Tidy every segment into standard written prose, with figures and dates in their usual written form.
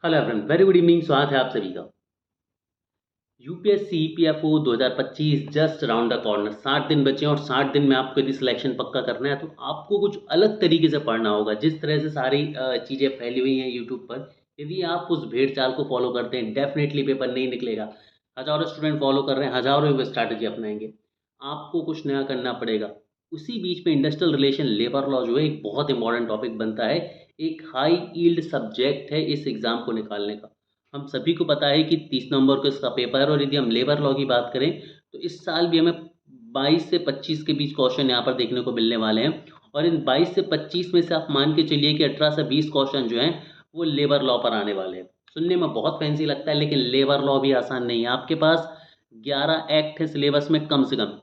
Hello everyone, very good evening. स्वागत है आप सभी का। UPSC EPFO 2025 just around the corner. 60 दिन बचे हैं और 60 दिन में आपको यदि सिलेक्शन पक्का करना है तो आपको कुछ अलग तरीके से पढ़ना होगा। जिस तरह से सारी चीज़ें फैली हुई हैं यूट्यूब पर, यदि आप उस भेड़ चाल को फॉलो करते हैं डेफिनेटली पेपर नहीं निकलेगा। हज़ारों स्टूडेंट फॉलो कर रहे हैं, हज़ारों वो स्ट्रैटेजी अपनाएंगे। आपको कुछ नया करना पड़ेगा। उसी बीच में इंडस्ट्रियल रिलेशन लेबर लॉ जो है एक बहुत इंपॉर्टेंट टॉपिक बनता है। एक हाई यील्ड सब्जेक्ट है इस एग्ज़ाम को निकालने का। हम सभी को पता है कि 30 नवंबर को इसका पेपर है और यदि हम लेबर लॉ की बात करें तो इस साल भी हमें 22 से 25 के बीच क्वेश्चन यहाँ पर देखने को मिलने वाले हैं। और इन 22 से 25 में से आप मान के चलिए कि 18 से 20 क्वेश्चन जो हैं वो लेबर लॉ पर आने वाले हैं। सुनने में बहुत फैंसी लगता है लेकिन लेबर लॉ भी आसान नहीं है। आपके पास 11 एक्ट है सिलेबस में, कम से कम।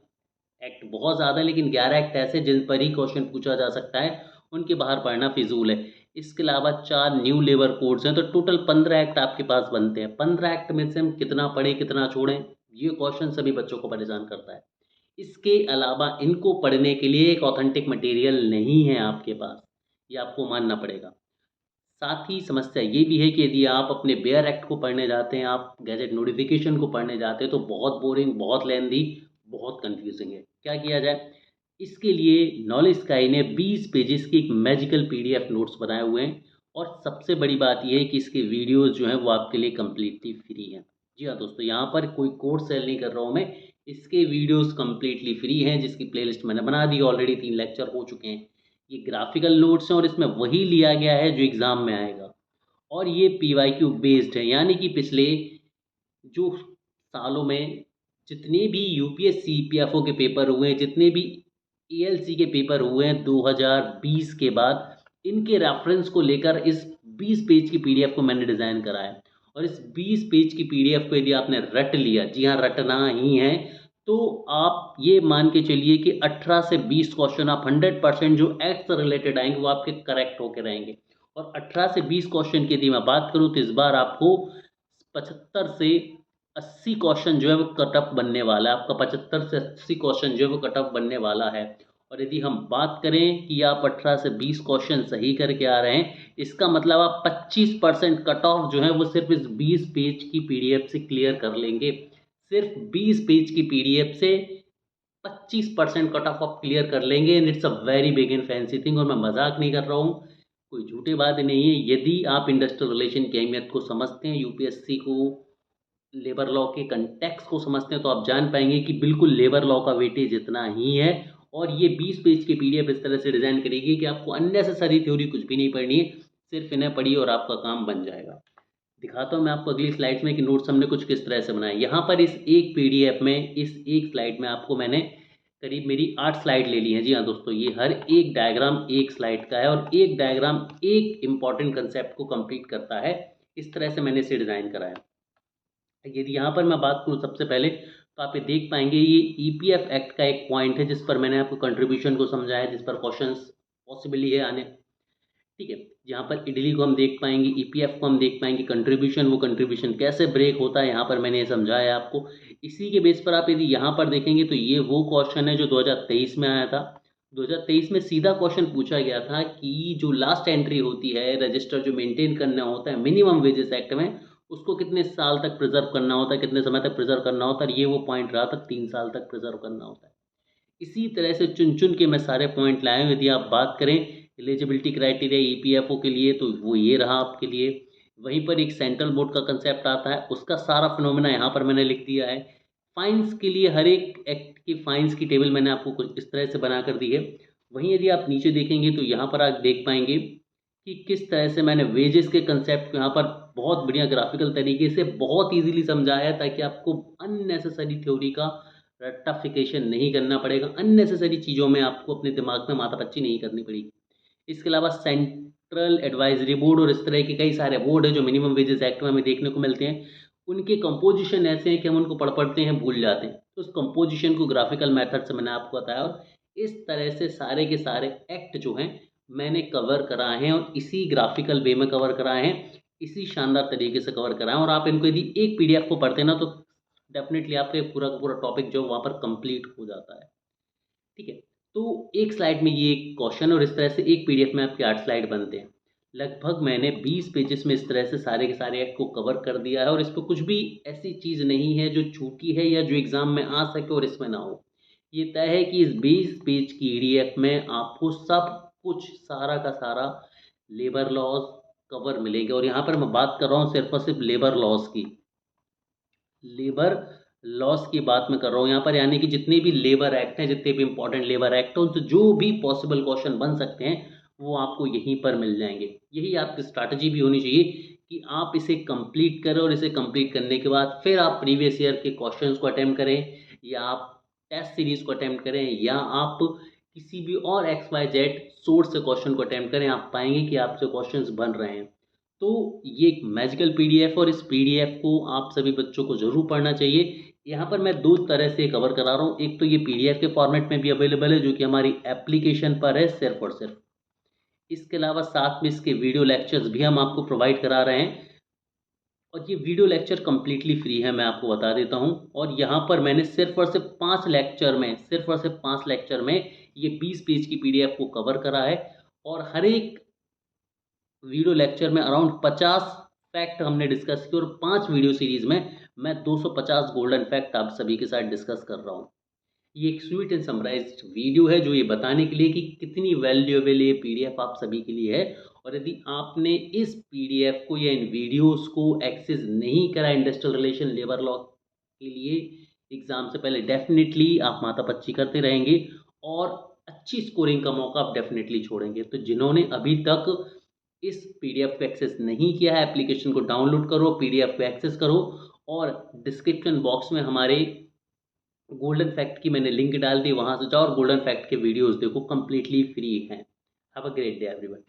एक्ट बहुत ज़्यादा है लेकिन 11 एक्ट ऐसे जिन पर ही क्वेश्चन पूछा जा सकता है, उनके बाहर पढ़ना फिजूल है। इसके अलावा 4 न्यू लेबर कोड्स हैं, तो टोटल 15 एक्ट आपके पास बनते हैं। 15 एक्ट में से हम कितना पढ़ें कितना छोड़ें, ये क्वेश्चन सभी बच्चों को परेशान करता है। इसके अलावा इनको पढ़ने के लिए एक ऑथेंटिक मटेरियल नहीं है आपके पास, ये आपको मानना पड़ेगा। साथ ही समस्या ये भी है कि यदि आप अपने बेयर एक्ट को पढ़ने जाते हैं, आप गैजेट नोटिफिकेशन को पढ़ने जाते हैं तो बहुत बोरिंग, बहुत लेंदी, बहुत कंफ्यूजिंग है। क्या किया जाए? इसके लिए नॉलेज स्काई ने 20 पेजेस की एक मैजिकल पीडीएफ नोट्स बनाए हुए हैं। और सबसे बड़ी बात यह है कि इसके वीडियोस जो हैं वो आपके लिए कम्प्लीटली फ्री हैं। जी हाँ दोस्तों, यहाँ पर कोई कोर्स सेल नहीं कर रहा हूँ मैं। इसके वीडियोस कम्प्लीटली फ्री हैं, जिसकी प्लेलिस्ट मैंने बना दी। ऑलरेडी 3 लेक्चर हो चुके हैं। ये ग्राफिकल नोट्स हैं और इसमें वही लिया गया है जो एग्ज़ाम में आएगा। और ये पीवाईक्यू बेस्ड है, यानी कि पिछले जो सालों में जितने भी यूपीएससी पीएफओ के पेपर हुए हैं, जितने भी एएलसी के पेपर हुए हैं 2020 के बाद, इनके रेफरेंस को लेकर इस 20 पेज की पीडीएफ को मैंने डिज़ाइन करा है। और इस 20 पेज की पीडीएफ को यदि आपने रट लिया, जी हाँ रटना ही है, तो आप ये मान के चलिए कि 18 से 20 क्वेश्चन आप 100% जो एक्ट से रिलेटेड आएंगे वो आपके करेक्ट होके रहेंगे। और 18 से 20 क्वेश्चन की यदि मैं बात करूँ तो इस बार आपको 75 से 80 क्वेश्चन जो है वो कट ऑफ बनने वाला है। आपका 75 से 80 क्वेश्चन जो है वो कट ऑफ बनने वाला है। और यदि हम बात करें कि आप 18 से 20 क्वेश्चन सही करके आ रहे हैं, इसका मतलब आप 25% कट ऑफ जो है वो सिर्फ इस 20 पेज की पीडीएफ से क्लियर कर लेंगे। सिर्फ 20 पेज की पीडीएफ से 25% कट ऑफ आप क्लियर कर लेंगे। And it's a very big and fancy thing, और मैं मजाक नहीं कर रहा हूँ, कोई झूठी बात नहीं है। यदि आप इंडस्ट्रियल रिलेशन की अहमियत को समझते हैं, यूपीएससी को, लेबर लॉ के कंटेक्स्ट को समझते हैं, तो आप जान पाएंगे कि बिल्कुल लेबर लॉ का वेटेज इतना ही है। और ये 20 पेज की पीडीएफ इस तरह से डिज़ाइन करेगी कि आपको अननेसेसरी थ्योरी कुछ भी नहीं पढ़नी है। सिर्फ इन्हें पढ़िए और आपका काम बन जाएगा। दिखाता हूँ मैं आपको अगली स्लाइड्स में कि नोट्स हमने कुछ किस तरह से बनाए। यहाँ पर इस एक पीडीएफ में, इस एक स्लाइड में आपको मैंने करीब मेरी 8 स्लाइड ले ली हैं। जी हाँ दोस्तों, ये हर एक डायग्राम एक स्लाइड का है और एक डायग्राम एक इंपॉर्टेंट कंसेप्ट को कंप्लीट करता है। इस तरह से मैंने इसे डिज़ाइन करा है। यदि यहाँ पर मैं बात करूँ सबसे पहले, तो आप ये देख पाएंगे ये ईपीएफ एक्ट का एक पॉइंट है जिस पर मैंने आपको कंट्रीब्यूशन को समझाया है, जिस पर क्वेश्चंस पॉसिबली है आने। ठीक है, यहाँ पर इडली को हम देख पाएंगे, ईपीएफ को हम देख पाएंगे, कंट्रीब्यूशन, वो कंट्रीब्यूशन कैसे ब्रेक होता है यहाँ पर मैंने ये समझाया है आपको। इसी के बेस पर आप यदि यहाँ पर देखेंगे तो ये वो क्वेश्चन है जो 2023 में आया था। 2023 में सीधा क्वेश्चन पूछा गया था कि जो लास्ट एंट्री होती है, रजिस्टर जो मेंटेन करना होता है मिनिमम वेजेस एक्ट में, उसको कितने साल तक प्रिजर्व करना होता है, कितने समय तक प्रिजर्व करना होता है। और ये वो पॉइंट रहा था, 3 साल तक प्रिजर्व करना होता है। इसी तरह से चुन चुन के मैं सारे पॉइंट लाया हूँ। यदि आप बात करें एलिजिबिलिटी क्राइटेरिया ईपीएफओ के लिए, तो वो ये रहा आपके लिए। वहीं पर एक सेंट्रल बोर्ड का कंसेप्ट आता है, उसका सारा फिनोमेना यहाँ पर मैंने लिख दिया है। फाइन्स के लिए हर एक एक्ट की फाइन्स की टेबल मैंने आपको कुछ इस तरह से बना कर दी है। वहीं यदि आप नीचे देखेंगे तो यहाँ पर आप देख पाएंगे कि किस तरह से मैंने वेजेस के कंसेप्ट को यहाँ पर बहुत बढ़िया ग्राफिकल तरीके से बहुत ईजिली समझाया है, ताकि आपको अननेसेसरी थ्योरी का रट्टाफिकेशन नहीं करना पड़ेगा, अननेसेसरी चीज़ों में आपको अपने दिमाग में माथापच्ची नहीं करनी पड़ेगी। इसके अलावा सेंट्रल एडवाइजरी बोर्ड और इस तरह के कई सारे बोर्ड है जो मिनिमम वेजेस एक्ट में हमें देखने को मिलते हैं। उनके कंपोजिशन ऐसे हैं कि हम उनको पढ़ पढ़ते हैं भूल जाते हैं, तो उस कंपोजिशन को ग्राफिकल मेथड से मैंने आपको बताया। और इस तरह से सारे के सारे एक्ट जो हैं मैंने कवर कराए हैं और इसी ग्राफिकल वे में कवर कराए हैं, इसी शानदार तरीके से कवर कराएं। और आप इनको यदि एक पीडीएफ को पढ़ते हैं ना, तो डेफिनेटली आपका पूरा का पूरा टॉपिक जो वहाँ पर कंप्लीट हो जाता है। ठीक है, तो एक स्लाइड में ये एक क्वेश्चन और इस तरह से एक पीडीएफ में आपके 8 स्लाइड बनते हैं। लगभग मैंने 20 पेजेस में इस तरह से सारे के सारे एक्ट को कवर कर दिया है और इस पे कुछ भी ऐसी चीज़ नहीं है जो छूटी है या जो एग्ज़ाम में आ सके और इसमें ना हो। ये तय है कि इस 20 पेज की ईडीएफ में आपको सब कुछ सारा का सारा लेबर लॉज़ कवर मिलेंगे और यहाँ पर मैं बात कर रहा हूँ सिर्फ़ और सिर्फ़ लेबर लॉज़ की। लेबर लॉस की बात मैं कर रहा हूँ यहाँ पर, यानी कि जितने भी लेबर एक्ट हैं, जितने भी इंपॉर्टेंट लेबर एक्ट हैं, तो जो भी पॉसिबल क्वेश्चन बन सकते हैं वो आपको यहीं पर मिल जाएंगे। यही आपकी स्ट्रैटेजी भी होनी चाहिए कि आप इसे कंप्लीट करें और इसे कंप्लीट करने के बाद फिर आप प्रीवियस ईयर के क्वेश्चंस को अटेम्प्ट करें या आप टेस्ट सीरीज को अटेम्प्ट करें या आप किसी भी और एक्स वाई जेड सोर्स से क्वेश्चन को अटेम्प्ट करें, आप पाएंगे कि आपसे क्वेश्चंस बन रहे हैं। तो ये एक मैजिकल पीडीएफ और इस पीडीएफ को आप सभी बच्चों को ज़रूर पढ़ना चाहिए। यहाँ पर मैं दो तरह से कवर करा रहा हूँ। एक तो ये पीडीएफ के फॉर्मेट में भी अवेलेबल है जो कि हमारी एप्लीकेशन पर है सिर्फ और सिर्फ। इसके अलावा साथ में इसके वीडियो लेक्चर्स भी हम आपको प्रोवाइड करा रहे हैं और ये वीडियो लेक्चर कम्प्लीटली फ्री है, मैं आपको बता देता हूँ। और यहाँ पर मैंने सिर्फ और सिर्फ 5 लेक्चर में ये 20 पेज की पीडीएफ को कवर करा है और हर एक वीडियो लेक्चर में अराउंड 50 फैक्ट हमने डिस्कस किए और 5 वीडियो सीरीज में मैं 250 गोल्डन फैक्ट आप सभी के साथ डिस्कस कर रहा हूँ। ये एक स्वीट एंड समराइज्ड वीडियो है जो ये बताने के लिए कि कितनी वैल्यूएबल ये पीडीएफ आप सभी के लिए है। और यदि आपने इस पीडीएफ को या इन वीडियोस को एक्सेस नहीं करा इंडस्ट्रियल रिलेशन लेबर लॉ के लिए एग्जाम से पहले, डेफिनेटली आप माथापच्ची करते रहेंगे और अच्छी स्कोरिंग का मौका आप डेफिनेटली छोड़ेंगे। तो जिन्होंने अभी तक इस पीडीएफ को एक्सेस नहीं किया है, एप्लीकेशन को डाउनलोड करो, पीडीएफ को एक्सेस करो और डिस्क्रिप्शन बॉक्स में हमारे गोल्डन फैक्ट की मैंने लिंक डाल दी, वहां से जाओ और गोल्डन फैक्ट के वीडियोस देखो, कंप्लीटली फ्री हैं। Have a great day everyone.